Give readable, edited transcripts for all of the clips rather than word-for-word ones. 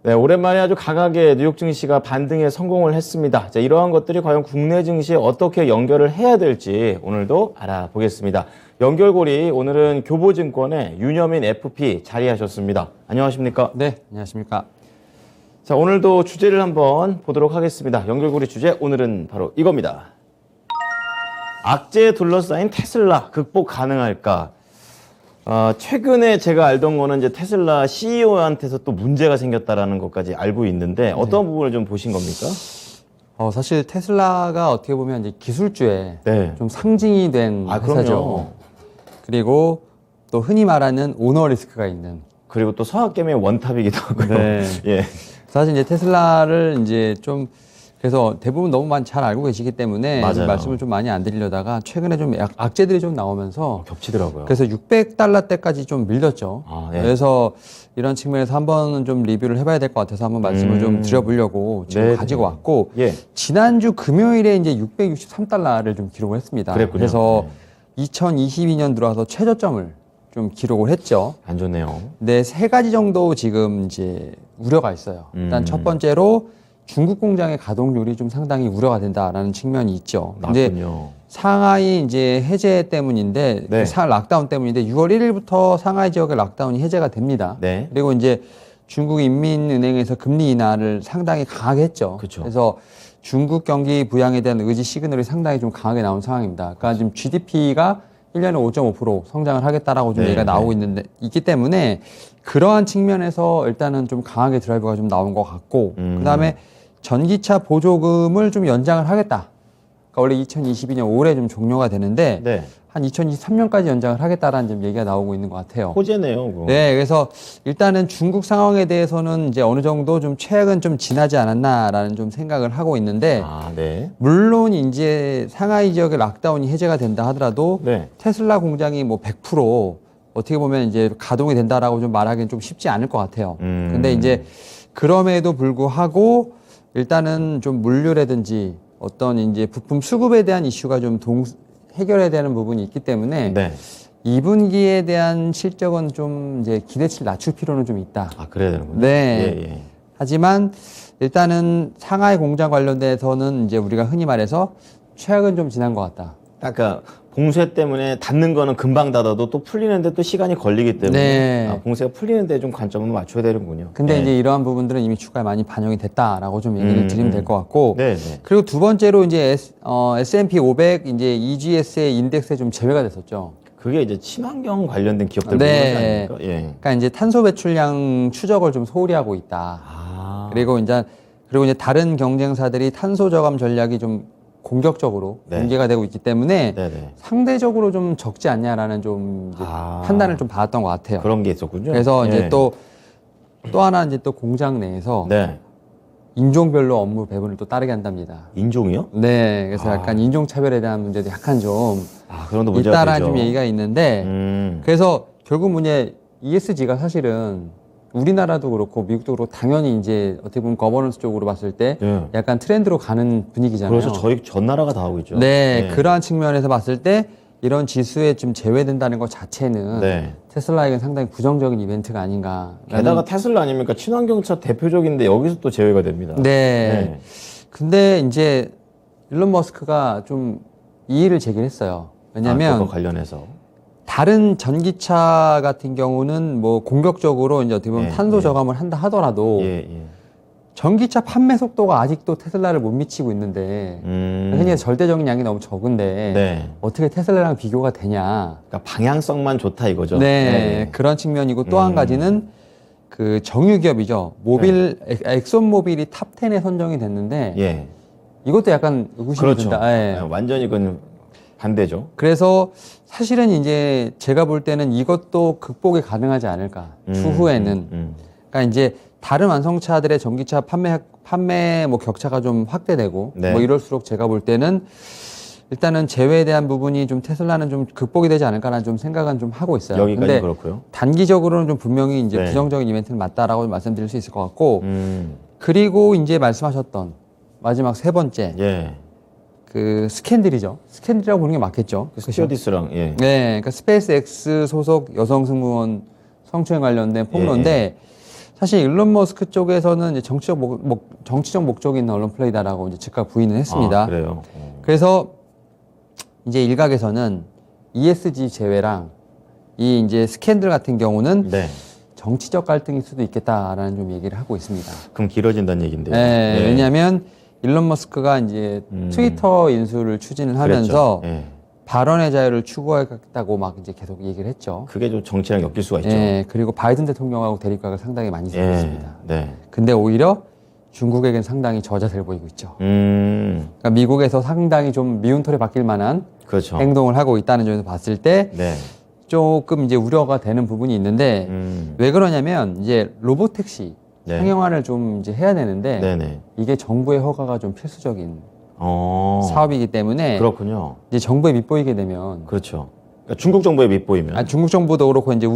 네, 오랜만에 아주 강하게 뉴욕 증시가 반등에 성공을 했습니다. 자, 이러한 것들이 과연 국내 증시에 어떻게 연결을 해야 될지 오늘도 알아보겠습니다. 연결고리 오늘은 교보증권의 윤여민 FP 자리하셨습니다. 안녕하십니까? 네, 안녕하십니까? 자, 오늘도 주제를 한번 보도록 하겠습니다. 연결고리 주제 오늘은 바로 이겁니다. 악재에 둘러싸인 테슬라 극복 가능할까? 최근에 제가 알던 거는 이제 테슬라 CEO한테서 또 문제가 생겼다라는 것까지 알고 있는데 어떤 부분을 좀 보신 겁니까? 사실 테슬라가 어떻게 보면 이제 기술주의 네. 좀 상징이 된 회사죠. 그럼요. 그리고 또 흔히 말하는 오너 리스크가 있는. 그리고 또 서학개미의 원탑이기도 하고요. 네. 예. 사실 이제 테슬라를 이제 좀 그래서 대부분 너무 많이 잘 알고 계시기 때문에 맞아요. 말씀을 좀 많이 안 드리려다가 최근에 좀 악재들이 좀 나오면서 겹치더라고요. 그래서 $600대까지 좀 밀렸죠. 예. 그래서 이런 측면에서 한번 좀 리뷰를 해봐야 될 것 같아서 한번 말씀을 좀 드려보려고 지금 네, 가지고 네. 왔고 예. 지난주 금요일에 이제 $663를 좀 기록을 했습니다. 그랬군요. 그래서 네. 2022년 들어와서 최저점을 좀 기록을 했죠. 안 좋네요. 근데 세 가지 정도 지금 이제 우려가 있어요. 일단 첫 번째로 중국 공장의 가동률이 좀 상당히 우려가 된다라는 측면이 있죠. 근데 맞군요. 상하이 이제 해제 때문인데 네. 락다운 때문인데 6월 1일부터 상하이 지역의 락다운이 해제가 됩니다. 네. 그리고 이제 중국 인민은행에서 금리 인하를 상당히 강하게 했죠. 그쵸. 그래서 중국 경기 부양에 대한 의지 시그널이 상당히 좀 강하게 나온 상황입니다. 그러니까 지금 GDP가 1년에 5.5% 성장을 하겠다라고 좀 네, 얘기가 나오고 있기 때문에 그러한 측면에서 일단은 좀 강하게 드라이브가 좀 나온 것 같고 그다음에 전기차 보조금을 좀 연장을 하겠다. 그러니까 원래 2022년 올해 좀 종료가 되는데 네. 한 2023년까지 연장을 하겠다라는 좀 얘기가 나오고 있는 것 같아요. 호재네요. 그거. 네, 그래서 일단은 중국 상황에 대해서는 이제 어느 정도 좀 최악은 좀 지나지 않았나라는 좀 생각을 하고 있는데 네. 물론 이제 상하이 지역의 락다운이 해제가 된다 하더라도 네. 테슬라 공장이 뭐 100% 어떻게 보면 이제 가동이 된다라고 좀 말하기는 좀 쉽지 않을 것 같아요. 근데 이제 그럼에도 불구하고 일단은 좀 물류라든지 어떤 이제 부품 수급에 대한 이슈가 좀 해결해야 되는 부분이 있기 때문에 네. 2분기에 대한 실적은 좀 이제 기대치를 낮출 필요는 좀 있다. 그래야 되는군요. 네. 예, 예. 하지만 일단은 상하이 공장 관련돼서는 이제 우리가 흔히 말해서 최악은 좀 지난 것 같다. 그러니까 봉쇄 때문에 닫는 거는 금방 닫아도 또 풀리는데 또 시간이 걸리기 때문에 네. 봉쇄가 풀리는데 좀 관점을 맞춰야 되는군요. 근데 네. 이제 이러한 부분들은 이미 주가에 많이 반영이 됐다라고 좀 얘기를 드리면 될 것 같고. 네, 네. 그리고 두 번째로 이제 S&P 500 이제 EGS의 인덱스에 좀 제외가 됐었죠. 그게 이제 친환경 관련된 기업들 네. 보는 거 아닙니까? 예. 그러니까 이제 탄소 배출량 추적을 좀 소홀히 하고 있다. 그리고 이제 다른 경쟁사들이 탄소 저감 전략이 좀 공격적으로 네. 공개가 되고 있기 때문에 네네. 상대적으로 좀 적지 않냐라는 좀 이제 판단을 좀 받았던 것 같아요. 그런 게 있었군요. 그래서 예. 이제 또 하나 이제 또 공장 내에서 네. 인종별로 업무 배분을 또 따르게 한답니다. 인종이요? 네, 그래서 약간 인종 차별에 대한 문제도 약간 좀 그런 도 문제가 있다라는 되죠. 좀 얘기가 있는데 그래서 결국 뭐냐 ESG가 사실은 우리나라도 그렇고 미국도 그렇고 당연히 이제 어떻게 보면 거버넌스 쪽으로 봤을 때 네. 약간 트렌드로 가는 분위기잖아요. 그래서 저희 전 나라가 다 하고 있죠. 네, 그러한 측면에서 봤을 때 이런 지수에 좀 제외된다는 것 자체는 네. 테슬라에게는 상당히 부정적인 이벤트가 아닌가. 게다가 테슬라 아닙니까? 친환경차 대표적인데 여기서 또 제외가 됩니다. 네. 근데 이제 일론 머스크가 좀 이의를 제기했어요. 왜냐면 그거 관련해서 다른 전기차 같은 경우는 뭐 공격적으로 이제 어떻게 보면 탄소 저감을 한다 하더라도 전기차 판매 속도가 아직도 테슬라를 못 미치고 있는데 흔히 절대적인 양이 너무 적은데 네. 어떻게 테슬라랑 비교가 되냐. 그러니까 방향성만 좋다 이거죠. 네, 그런 측면이고 또 한 가지는 그 정유기업이죠. 엑손 모빌이 탑 10에 선정이 됐는데 이것도 약간 의구심이 그렇죠. 든다. 네. 완전히 그건 반대죠. 그래서 사실은 이제 제가 볼 때는 이것도 극복이 가능하지 않을까. 추후에는. 그러니까 이제 다른 완성차들의 전기차 판매 뭐 격차가 좀 확대되고 네. 뭐 이럴수록 제가 볼 때는 일단은 제외에 대한 부분이 좀 테슬라는 좀 극복이 되지 않을까라는 좀 생각은 좀 하고 있어요. 여기까지 근데 그렇고요. 단기적으로는 좀 분명히 이제 네. 부정적인 이벤트는 맞다라고 말씀드릴 수 있을 것 같고 그리고 이제 말씀하셨던 마지막 세 번째 그 스캔들이죠. 스캔들이라고 부르는 게 맞겠죠. 스튜어디스랑 네, 그러니까 스페이스 X 소속 여성 승무원 성추행 관련된 폭로인데 사실 일론 머스크 쪽에서는 이제 정치적 목적이 있는 언론 플레이다라고 이제 즉각 부인을 했습니다. 그래요. 그래서 이제 일각에서는 ESG 제외랑 이 이제 스캔들 같은 경우는 네. 정치적 갈등일 수도 있겠다라는 좀 얘기를 하고 있습니다. 그럼 길어진다는 얘긴데요. 네, 예. 왜냐하면 일론 머스크가 이제 트위터 인수를 추진을 하면서 그랬죠. 예. 발언의 자유를 추구하겠다고 막 이제 계속 얘기를 했죠. 그게 좀 정치랑 엮일 수가 있죠. 예, 그리고 바이든 대통령하고 대립각을 상당히 많이 세웠습니다. 네. 근데 오히려 중국에겐 상당히 저자세를 보이고 있죠. 그러니까 미국에서 상당히 좀 미운 털에 박힐 만한 그렇죠. 행동을 하고 있다는 점에서 봤을 때 네. 조금 이제 우려가 되는 부분이 있는데 왜 그러냐면 이제 로보택시 네. 상용화를 좀 이제 해야 되는데 네네. 이게 정부의 허가가 좀 필수적인 사업이기 때문에 그렇군요. 이제 정부에 밑보이게 되면 그렇죠. 그러니까 중국 정부에 밑보이면. 중국 정부도 그렇고 이제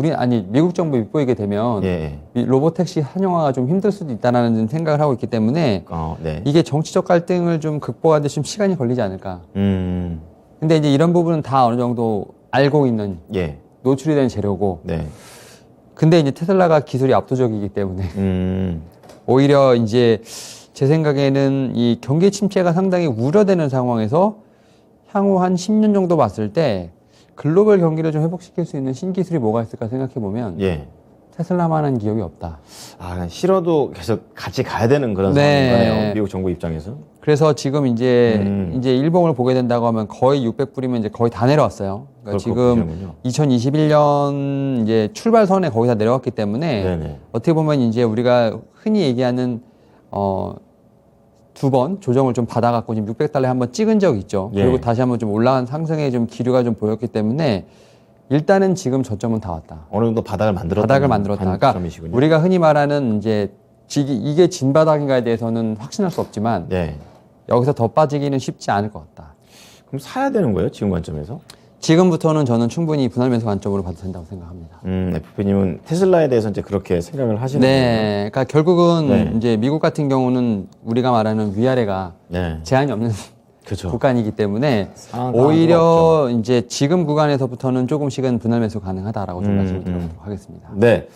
미국 정부에 밑보이게 되면 예. 로보택시 상용화가 좀 힘들 수도 있다라는 생각을 하고 있기 때문에 네. 이게 정치적 갈등을 좀 극복하는데 좀 시간이 걸리지 않을까. 근데 이제 이런 부분은 다 어느 정도 알고 있는 예. 노출이 된 재료고. 네. 근데 이제 테슬라가 기술이 압도적이기 때문에 오히려 이제 제 생각에는 이 경기 침체가 상당히 우려되는 상황에서 향후 한 10년 정도 봤을 때 글로벌 경기를 좀 회복시킬 수 있는 신기술이 뭐가 있을까 생각해 보면 예. 테슬라만한 기업이 없다. 싫어도 계속 같이 가야 되는 그런 네. 상황인 거네요. 미국 정부 입장에서. 그래서 지금 이제 일봉을 보게 된다고 하면 거의 600불이면 이제 거의 다 내려왔어요. 그러니까 지금 2021년 이제 출발선에 거의 다 내려왔기 때문에 네네. 어떻게 보면 이제 우리가 흔히 얘기하는 두 번 조정을 좀 받아갖고 지금 600달러에 한번 찍은 적이 있죠. 예. 그리고 다시 한번 좀 올라간 상승의 좀 기류가 좀 보였기 때문에 일단은 지금 저점은 다 왔다. 어느 정도 바닥을 만들었다. 그러니까 우리가 흔히 말하는 이제 이게 진바닥인가에 대해서는 확신할 수 없지만 네. 여기서 더 빠지기는 쉽지 않을 것 같다. 그럼 사야 되는 거예요? 지금 관점에서? 지금부터는 저는 충분히 분할 매수 관점으로 봐도 된다고 생각합니다. FP님은 테슬라에 대해서 이제 그렇게 생각을 하시는 거예요? 네, 그러니까 결국은 네. 이제 미국 같은 경우는 우리가 말하는 위아래가 네. 제한이 없는 그렇죠. 구간이기 때문에 상한가 오히려 이제 지금 구간에서부터는 조금씩은 분할 매수 가능하다라고 좀 말씀을 드리도록 하겠습니다. 네.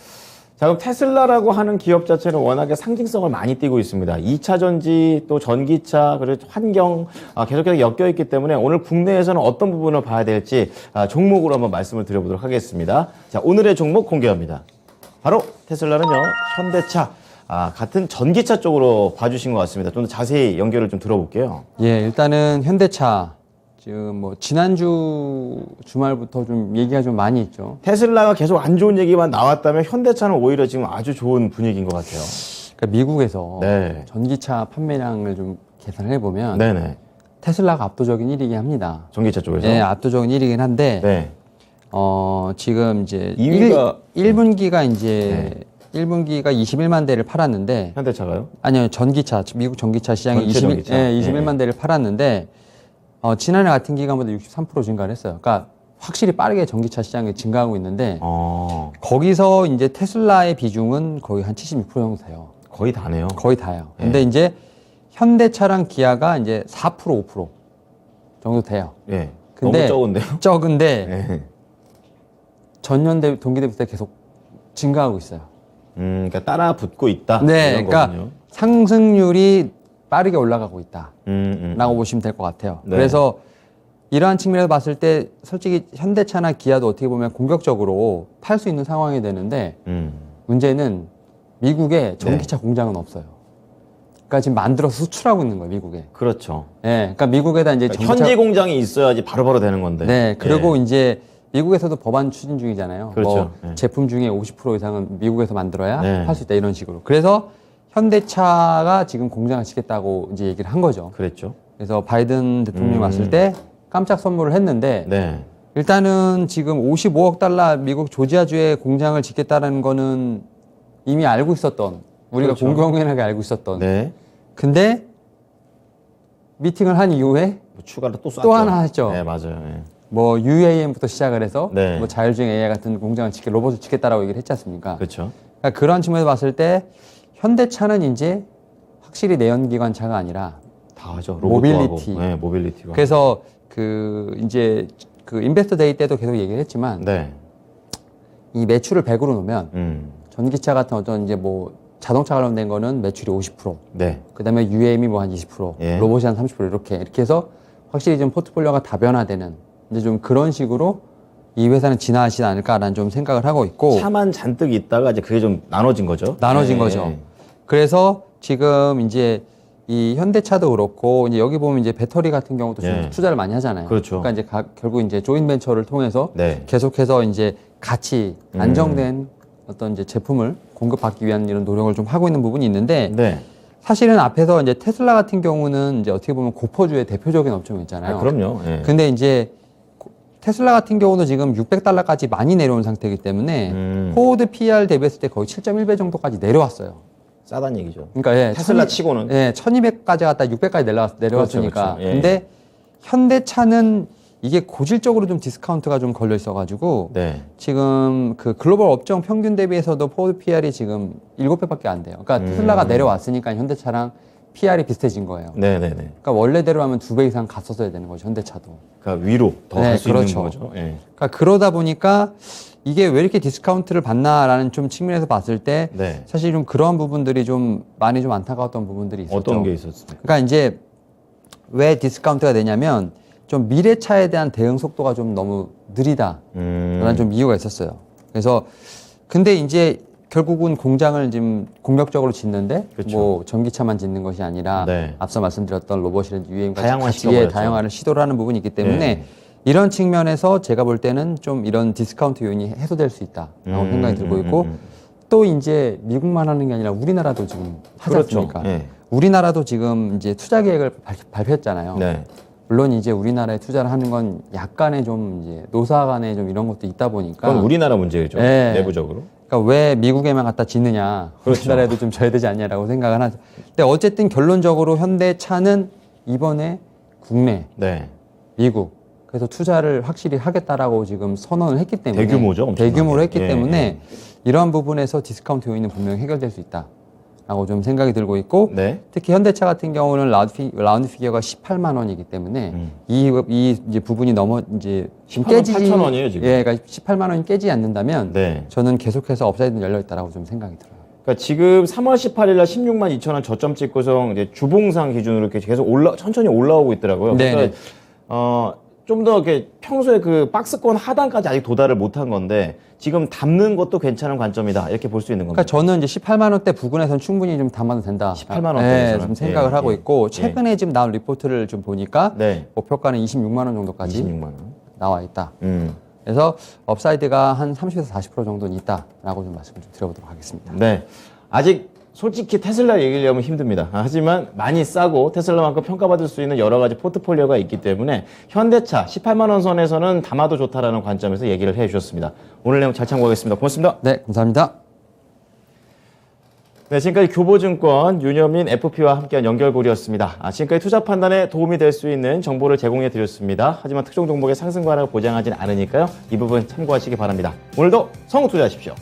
자, 그럼 테슬라라고 하는 기업 자체는 워낙에 상징성을 많이 띠고 있습니다. 2차 전지, 또 전기차, 그리고 환경, 계속해서 엮여있기 때문에 오늘 국내에서는 어떤 부분을 봐야 될지 종목으로 한번 말씀을 드려보도록 하겠습니다. 자, 오늘의 종목 공개합니다. 바로 테슬라는요, 현대차, 같은 전기차 쪽으로 봐주신 것 같습니다. 좀 더 자세히 연결을 좀 들어볼게요. 예, 일단은 현대차. 지금 뭐 지난주 주말부터 좀 얘기가 좀 많이 있죠. 테슬라가 계속 안 좋은 얘기만 나왔다면 현대차는 오히려 지금 아주 좋은 분위기인 것 같아요. 그러니까 미국에서 네. 전기차 판매량을 좀 계산을 해보면 네네. 테슬라가 압도적인 1위긴 합니다. 전기차 쪽에서. 네, 압도적인 1위긴 한데 네. 지금 이제 2위가 1분기가 이제 1분기가 21만 대를 팔았는데 현대차가요? 아니요, 전기차 미국 전기차 시장이 전체 전기차. 21만 대를 팔았는데 지난해 같은 기간보다 63% 증가를 했어요. 그러니까 확실히 빠르게 전기차 시장이 증가하고 있는데 거기서 이제 테슬라의 비중은 거의 한 76% 정도 돼요. 거의 다네요. 거의 다요. 근데 이제 현대차랑 기아가 이제 4% 5% 정도 돼요. 예. 근데 너무 적은데요? 적은데 예. 전년 동기 대비 계속 증가하고 있어요. 그러니까 따라 붙고 있다. 네, 이런 그러니까 거군요. 상승률이 빠르게 올라가고 있다. 라고 보시면 될 것 같아요. 네. 그래서 이러한 측면에서 봤을 때 솔직히 현대차나 기아도 어떻게 보면 공격적으로 팔 수 있는 상황이 되는데 문제는 미국에 전기차 공장은 없어요. 그러니까 지금 만들어서 수출하고 있는 거예요, 미국에. 그렇죠. 네, 그러니까 미국에다 이제 그러니까 현지 공장이 있어야지 바로바로 되는 건데. 네, 그리고 예. 이제 미국에서도 법안 추진 중이잖아요. 그렇죠. 뭐 네. 제품 중에 50% 이상은 미국에서 만들어야 네. 할 수 있다 이런 식으로. 그래서 현대차가 지금 공장을 짓겠다고 이제 얘기를 한 거죠. 그랬죠. 그래서 바이든 대통령이 왔을 때 깜짝 선물을 했는데 네. 일단은 지금 55억 달러 미국 조지아주에 공장을 짓겠다라는 거는 이미 알고 있었던 우리가 그렇죠. 공공연하게 알고 있었던. 네. 근데 미팅을 한 이후에 뭐 추가로 또 쐈죠. 또 하나 했죠. 네, 맞아요. 예. 뭐 UAM부터 시작을 해서 네. 뭐 자율주행 AI 같은 공장을 로봇을 짓겠다라고 얘기를 했지 않습니까? 그렇죠. 그러니까 그런 측면에서 봤을 때 현대차는 이제 확실히 내연기관차가 아니라 다 하죠. 모빌리티. 네, 모빌리티가. 그래서 그 이제 그 인베스터 데이 때도 계속 얘기를 했지만 네. 이 매출을 100으로 놓으면 전기차 같은 어떤 이제 뭐 자동차 관련된 거는 매출이 50%, 네. 그다음에 UAM이 뭐 한 20%, 예. 로봇이 한 30% 이렇게 해서 확실히 좀 포트폴리오가 다변화되는 이제 좀 그런 식으로 이 회사는 진화하시지 않을까라는 좀 생각을 하고 있고 차만 잔뜩 있다가 이제 그게 좀 나눠진 거죠. 나눠진 예. 거죠. 그래서 지금 이제 이 현대차도 그렇고 이제 여기 보면 이제 배터리 같은 경우도 좀 예. 투자를 많이 하잖아요. 그렇죠. 그러니까 이제 결국 이제 조인 벤처를 통해서 네. 계속해서 이제 같이 안정된 어떤 이제 제품을 공급받기 위한 이런 노력을 좀 하고 있는 부분이 있는데 네. 사실은 앞에서 이제 테슬라 같은 경우는 이제 어떻게 보면 고퍼주의 대표적인 업종이잖아요. 아, 그럼요. 예. 근데 이제 테슬라 같은 경우도 지금 $600까지 많이 내려온 상태이기 때문에 포워드 PER 대비했을 때 거의 7.1배 정도까지 내려왔어요. 싸단 얘기죠. 그러니까 예, 테슬라 치고는. 예, 1200까지 갔다 600까지 내려왔으니까. 그렇죠, 그렇죠. 예. 근데 현대차는 이게 고질적으로 좀 디스카운트가 좀 걸려 있어가지고 네. 지금 그 글로벌 업종 평균 대비해서도 포워드 PR이 지금 7배밖에 안 돼요. 그러니까 테슬라가 내려왔으니까 현대차랑 PR이 비슷해진 거예요. 네네네. 그러니까 원래대로 하면 2배 이상 갔었어야 되는 거죠, 현대차도. 그러니까 위로 더 네, 갈 수 그렇죠. 있는 거죠. 예. 그러니까 그러다 보니까 이게 왜 이렇게 디스카운트를 받나라는 좀 측면에서 봤을 때 네. 사실 좀 그러한 부분들이 좀 많이 좀 안타까웠던 부분들이 있었죠. 어떤 게 있었습니까? 그러니까 이제 왜 디스카운트가 되냐면 좀 미래차에 대한 대응 속도가 좀 너무 느리다. 라는 좀 이유가 있었어요. 그래서 근데 이제 결국은 공장을 지금 공격적으로 짓는데 그쵸. 뭐 전기차만 짓는 것이 아니라 네. 앞서 말씀드렸던 로봇이라든지 유행과 다양화 같이 시켜버렸죠. 다양화를 시도를 하는 부분이 있기 때문에 네. 이런 측면에서 제가 볼 때는 좀 이런 디스카운트 요인이 해소될 수 있다라고 생각이 들고 있고 또 이제 미국만 하는 게 아니라 우리나라도 지금 하지 그렇죠. 않습니까? 예. 우리나라도 지금 이제 투자 계획을 발표했잖아요. 네. 물론 이제 우리나라에 투자를 하는 건 약간의 좀 이제 노사 간의 좀 이런 것도 있다 보니까 그건 우리나라 문제죠. 네. 내부적으로. 그러니까 왜 미국에만 갖다 짓느냐, 그렇죠. 우리나라에도 좀 져야 되지 않냐라고 생각을 하죠. 근데 어쨌든 결론적으로 현대차는 이번에 국내, 네. 미국 그래서 투자를 확실히 하겠다라고 지금 선언을 했기 때문에 대규모죠, 엄청나게. 대규모로 했기 예, 때문에 이러한 부분에서 디스카운트 요인은 분명히 해결될 수 있다라고 좀 생각이 들고 있고 네. 특히 현대차 같은 경우는 라운드 피겨가 18만 원이기 때문에 이 이제 부분이 이제 지금 18만 깨지지 8천 원이에요, 지금. 예, 그러니까 18만 원이 깨지지 않는다면 네. 저는 계속해서 업사이드는 열려 있다라고 좀 생각이 들어요. 그러니까 지금 3월 18일 날 16만 2천 원 저점 찍고서 이제 주봉상 기준으로 이렇게 계속 천천히 올라오고 있더라고요. 네네. 그러니까 좀 더 이렇게 평소에 그 박스권 하단까지 아직 도달을 못한 건데 지금 담는 것도 괜찮은 관점이다 이렇게 볼 수 있는 겁니다. 그러니까 저는 이제 18만 원대 부근에서는 충분히 좀 담아도 된다. 18만 원대에서는. 좀 생각을 예, 하고 예. 있고 최근에 지금 나온 리포트를 좀 보니까 네. 목표가는 26만 원 정도까지 26만 원. 나와 있다. 그래서 업사이드가 한 30에서 40% 정도는 있다라고 좀 말씀을 좀 드려보도록 하겠습니다. 네. 아직 솔직히 테슬라 얘기하면 힘듭니다. 하지만 많이 싸고 테슬라만큼 평가받을 수 있는 여러 가지 포트폴리오가 있기 때문에 현대차 18만 원 선에서는 담아도 좋다라는 관점에서 얘기를 해 주셨습니다. 오늘 내용 잘 참고하겠습니다. 고맙습니다. 네, 감사합니다. 네, 지금까지 교보증권 윤여민 FP와 함께한 연결고리였습니다. 지금까지 투자 판단에 도움이 될 수 있는 정보를 제공해 드렸습니다. 하지만 특정 종목의 상승과 하락을 보장하지는 않으니까요. 이 부분 참고하시기 바랍니다. 오늘도 성투자하십시오.